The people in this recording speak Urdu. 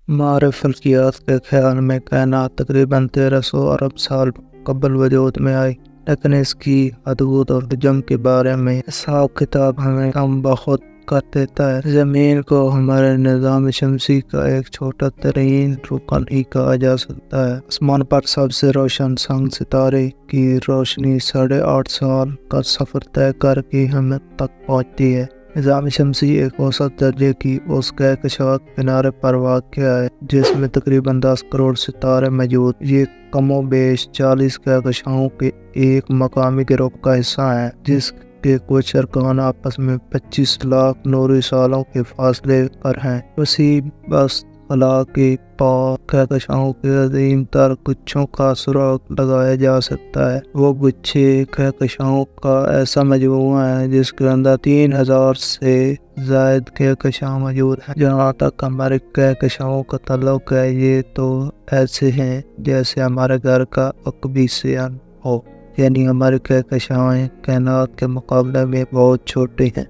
ہمارے فلکیات کے خیال میں کائنات تقریباً 1300 ارب سال قبل وجود میں آئی، لیکن اس کی حدود اور حجم کے بارے میں حساب کتاب ہمیں کم بخود کر دیتا ہے۔ زمین کو ہمارے نظام شمسی کا ایک چھوٹا ترین رکن ہی کہا جا سکتا ہے۔ آسمان پر سب سے روشن سنگ ستارے کی روشنی 8.5 سال کا سفر طے کر کے ہم تک پہنچتی ہے۔ نظام شمسی ایک اوسط درجے کی اس کہکشاؤں کے کنارے پر واقع ہے جس میں تقریباً 10 کروڑ ستارے موجود۔ یہ کم و بیش 40 کہکشاؤں کے ایک مقامی گروپ کا حصہ ہیں جس کے کچھ ارکان آپس میں 25 لاکھ نوری سالوں کے فاصلے پر ہیں۔ وسیع بست خلا کے پاس کہکشاؤں کے عظیم تر گچھوں کا سراغ لگایا جا سکتا ہے۔ وہ گچھے کہکشاؤں کا ایسا مجموعہ ہے جس کے اندر 3000 سے زائد کہکشاؤں موجود ہیں۔ جہاں تک ہمارے کہکشاؤں کا تعلق ہے، یہ تو ایسے ہیں جیسے ہمارے گھر کا عقبی سیان ہو، یعنی ہمارے کہکشاؤں کائنات کے مقابلے میں بہت چھوٹے ہیں۔